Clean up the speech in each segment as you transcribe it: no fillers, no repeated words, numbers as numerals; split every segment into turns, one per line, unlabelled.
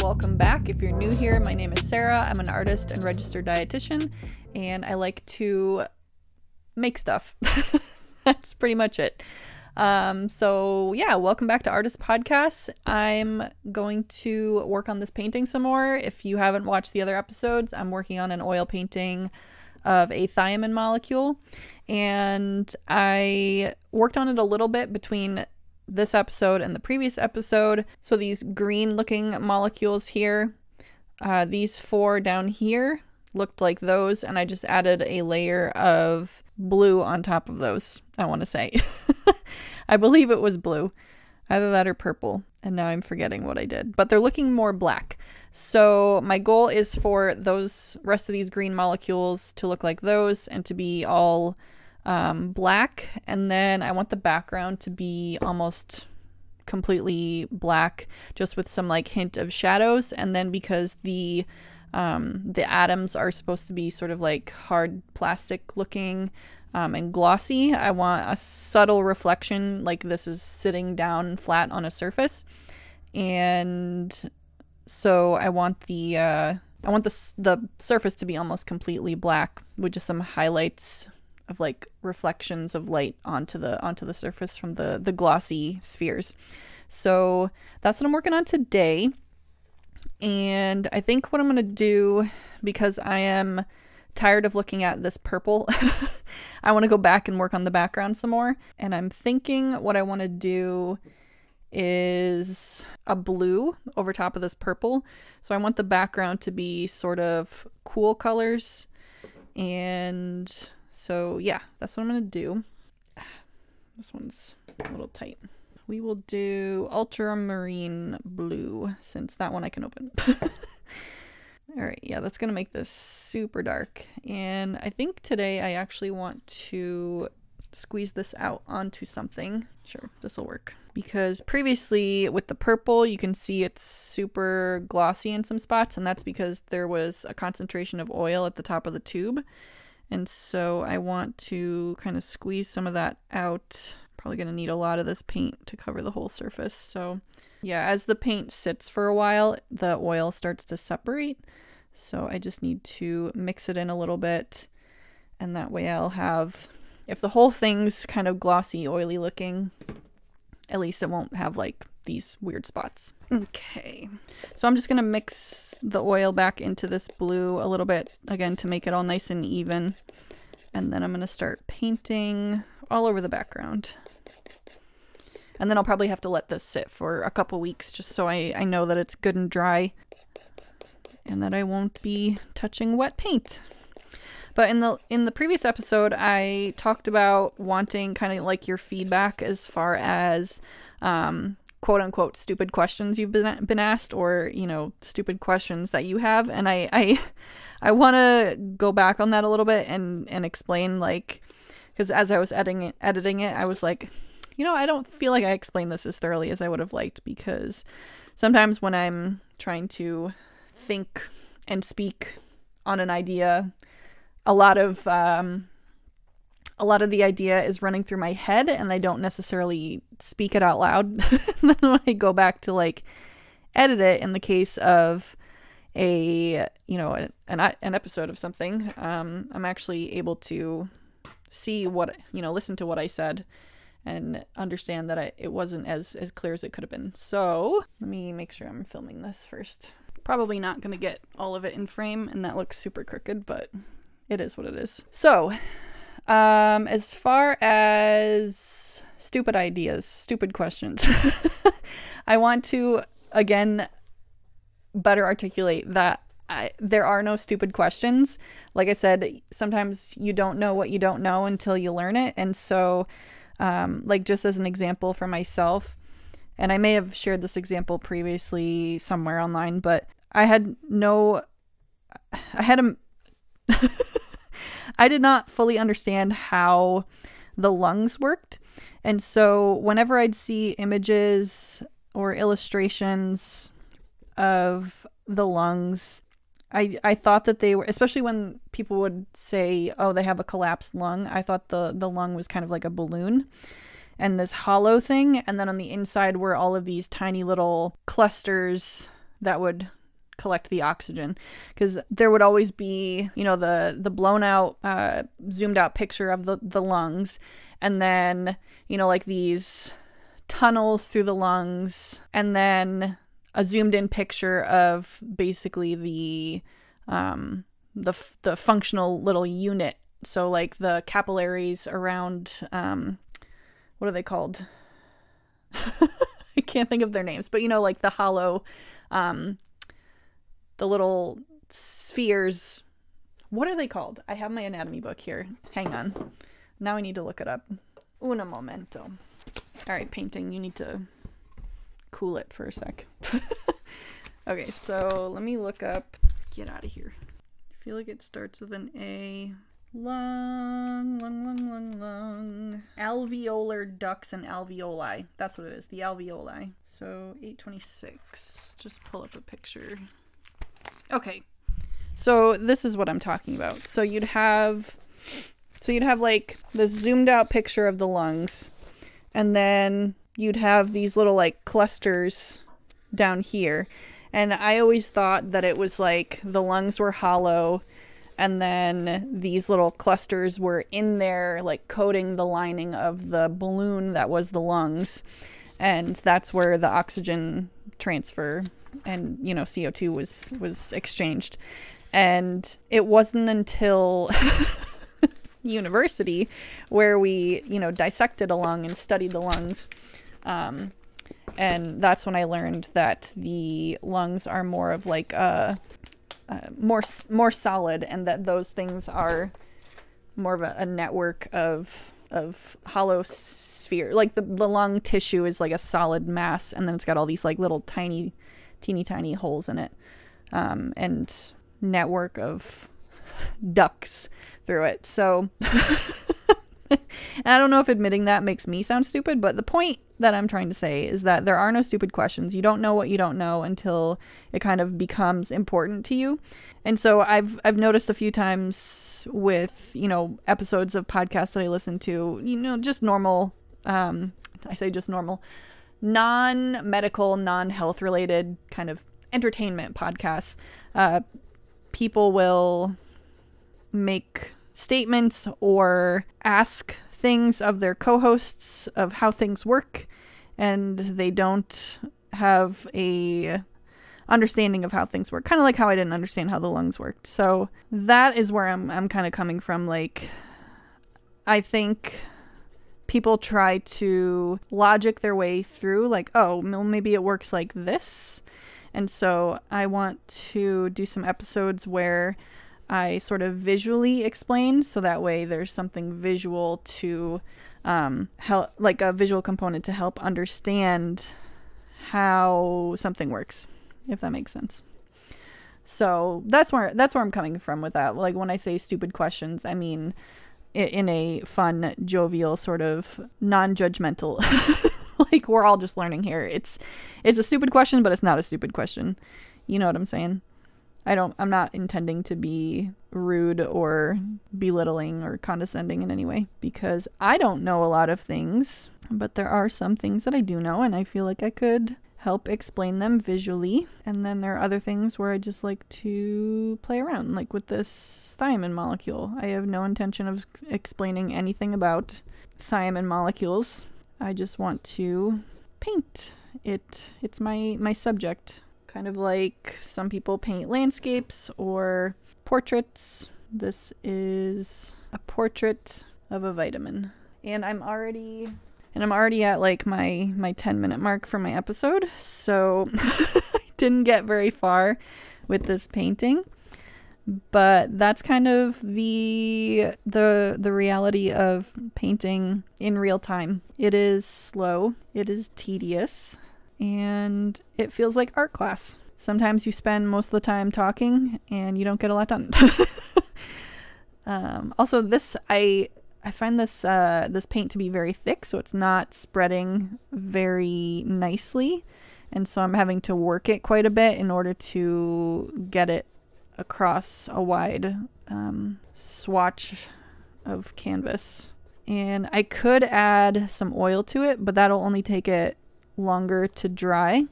welcome back. If you're new here, my name is Sarah. I'm an artist and registered dietitian, and I like to make stuff. That's pretty much it. So yeah, welcome back to aRDists Podcast. I'm going to work on this painting some more. If you haven't watched the other episodes, I'm working on an oil painting of a thiamine molecule, and I worked on it a little bit between this episode and the previous episode. So these green looking molecules here, these four down here looked like those, and I just added a layer of blue on top of those, I want to say. I believe it was blue, either that or purple, and now I'm forgetting what I did, but they're looking more black. So my goal is for those rest of these green molecules to look like those and to be all black, and then I want the background to be almost completely black, just with some like hint of shadows. And then because the atoms are supposed to be sort of like hard plastic looking and glossy, I want a subtle reflection, like this is sitting down flat on a surface. And so I want the surface to be almost completely black with just some highlights of like reflections of light onto the surface from the glossy spheres. So that's what I'm working on today. And I think what I'm going to do, because I am tired of looking at this purple, I want to go back and work on the background some more. And I'm thinking what I want to do is a blue over top of this purple. So I want the background to be sort of cool colors. And so yeah, that's what I'm going to do. This one's a little tight. We will do ultramarine blue, since that one I can open. All right, yeah, that's going to make this super dark. And I think today I actually want to squeeze this out onto something. Sure, this will work. Because previously with the purple, you can see it's super glossy in some spots, and that's because there was a concentration of oil at the top of the tube. And so I want to kind of squeeze some of that out. Probably going to need a lot of this paint to cover the whole surface. So yeah, as the paint sits for a while, the oil starts to separate. So I just need to mix it in a little bit. And that way I'll have, if the whole thing's kind of glossy, oily looking, at least it won't have like these weird spots. Okay, so I'm just gonna mix the oil back into this blue a little bit, again, to make it all nice and even. And then I'm gonna start painting all over the background. And then I'll probably have to let this sit for a couple weeks just so I know that it's good and dry and that I won't be touching wet paint. But in the previous episode, I talked about wanting kind of like your feedback as far as quote unquote stupid questions you've been asked, or, you know, stupid questions that you have. And I want to go back on that a little bit and explain, like, because as I was editing it, I was like, you know, I don't feel like I explained this as thoroughly as I would have liked, because sometimes when I'm trying to think and speak on an idea, a lot of the idea is running through my head, and I don't necessarily speak it out loud. Then when I go back to like edit it, in the case of a, you know, an episode of something, I'm actually able to see what, you know, listen to what I said and understand that it wasn't as clear as it could have been. So let me make sure I'm filming this first. Probably not going to get all of it in frame, and that looks super crooked, but it is what it is. So, as far as stupid ideas, stupid questions, I want to, again, better articulate that there are no stupid questions. Like I said, sometimes you don't know what you don't know until you learn it. And so, like just as an example for myself, and I may have shared this example previously somewhere online, but I did not fully understand how the lungs worked. And so whenever I'd see images or illustrations of the lungs, I thought that they were, especially when people would say, oh, they have a collapsed lung, I thought the lung was kind of like a balloon and this hollow thing. And then on the inside were all of these tiny little clusters that would collect the oxygen, because there would always be, you know, the blown out zoomed out picture of the lungs, and then, you know, like these tunnels through the lungs, and then a zoomed in picture of basically the functional little unit. So like the capillaries around what are they called? I can't think of their names, but you know, like the hollow, the little spheres. What are they called? I have my anatomy book here. Hang on. Now I need to look it up. Un momento. All right, painting, you need to cool it for a sec. Okay, so let me look up. Get out of here. I feel like it starts with an A. Lung. Alveolar ducts and alveoli. That's what it is, the alveoli. So 826. Just pull up a picture. Okay, so this is what I'm talking about. So you'd have like this zoomed out picture of the lungs, and then you'd have these little like clusters down here. And I always thought that it was like the lungs were hollow, and then these little clusters were in there, like coating the lining of the balloon that was the lungs. And that's where the oxygen transfer and, you know, CO2 was exchanged. And it wasn't until university where we, you know, dissected a lung and studied the lungs. And that's when I learned that the lungs are more of like more solid, and that those things are more of a network of hollow sphere. Like the lung tissue is like a solid mass, and then it's got all these like little teeny tiny holes in it, and network of ducts through it. So and I don't know if admitting that makes me sound stupid, but the point that I'm trying to say is that there are no stupid questions. You don't know what you don't know until it kind of becomes important to you. And so I've noticed a few times with, you know, episodes of podcasts that I listen to, you know, just normal, I say just normal, non-medical, non-health related kind of entertainment podcasts. People will make statements or ask things of their co-hosts of how things work, and they don't have a understanding of how things work, kind of like how I didn't understand how the lungs worked. So that is where I'm kind of coming from. Like, I think people try to logic their way through, like, oh, well, maybe it works like this. And so I want to do some episodes where I sort of visually explain, so that way there's something visual to help, like a visual component to help understand how something works, if that makes sense. So that's where I'm coming from with that. Like, when I say stupid questions, I mean in a fun, jovial, sort of non-judgmental like, we're all just learning here. It's a stupid question, but it's not a stupid question. You know what I'm saying? I'm not intending to be rude or belittling or condescending in any way, because I don't know a lot of things, but there are some things that I do know, and I feel like I could help explain them visually. And then there are other things where I just like to play around, like with this thiamine molecule. I have no intention of explaining anything about thiamine molecules. I just want to paint it. It's my subject. Kind of like some people paint landscapes or portraits. This is a portrait of a vitamin. And I'm already at like my 10-minute mark for my episode. So I didn't get very far with this painting. But that's kind of the reality of painting in real time. It is slow, it is tedious, and it feels like art class. Sometimes you spend most of the time talking and you don't get a lot done. Also, I find this paint to be very thick, so it's not spreading very nicely, and so I'm having to work it quite a bit in order to get it across a wide swatch of canvas. And I could add some oil to it, but that'll only take it longer to dry,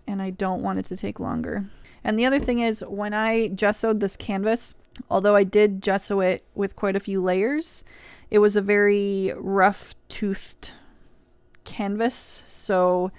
and I don't want it to take longer. And the other thing is, when I gessoed this canvas, although I did gesso it with quite a few layers, it was a very rough-toothed canvas, so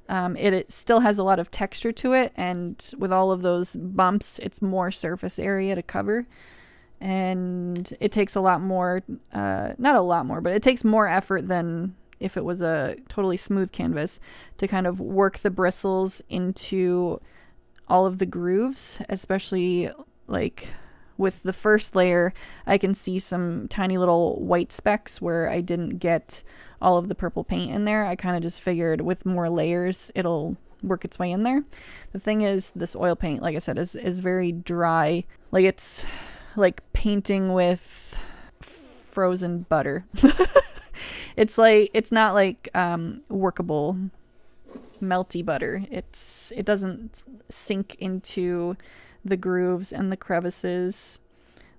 it still has a lot of texture to it, and with all of those bumps, it's more surface area to cover, and it takes a lot more, not a lot more, but it takes more effort than if it was a totally smooth canvas to kind of work the bristles into all of the grooves, especially like with the first layer. I can see some tiny little white specks where I didn't get all of the purple paint in there. I kind of just figured with more layers it'll work its way in there. The thing is, this oil paint, like I said, is very dry. Like, it's like painting with frozen butter. It's like, it's not like workable melty butter. It doesn't sink into the grooves and the crevices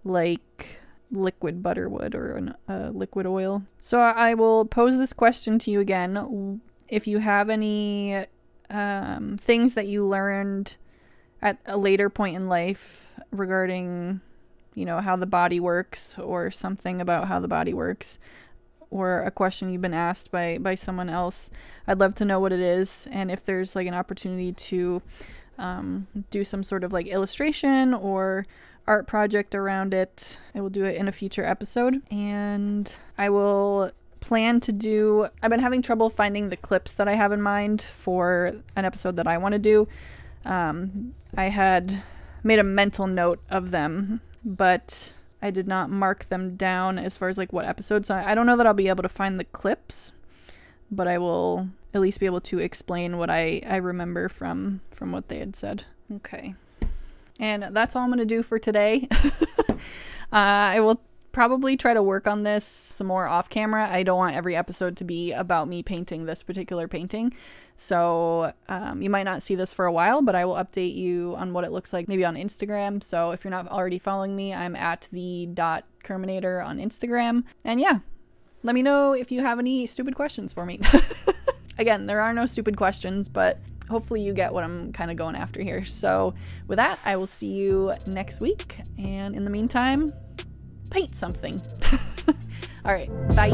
like liquid butter would, or liquid oil. So I will pose this question to you again. If you have any things that you learned at a later point in life regarding, you know, how the body works, or something about how the body works, or a question you've been asked by someone else, I'd love to know what it is, and if there's like an opportunity to do some sort of like illustration or art project around it, I will do it in a future episode. And I will plan to do, I've been having trouble finding the clips that I have in mind for an episode that I want to do. I had made a mental note of them, but I did not mark them down as far as like what episode, so I don't know that I'll be able to find the clips, but I will at least be able to explain what I remember from what they had said. Okay. And that's all I'm going to do for today. I will probably try to work on this some more off camera. I don't want every episode to be about me painting this particular painting. So you might not see this for a while, but I will update you on what it looks like maybe on Instagram. So if you're not already following me, I'm at the.kerminator on Instagram. And yeah, let me know if you have any stupid questions for me. Again, there are no stupid questions, but hopefully you get what I'm kind of going after here. So with that, I will see you next week. And in the meantime, paint something. All right, bye.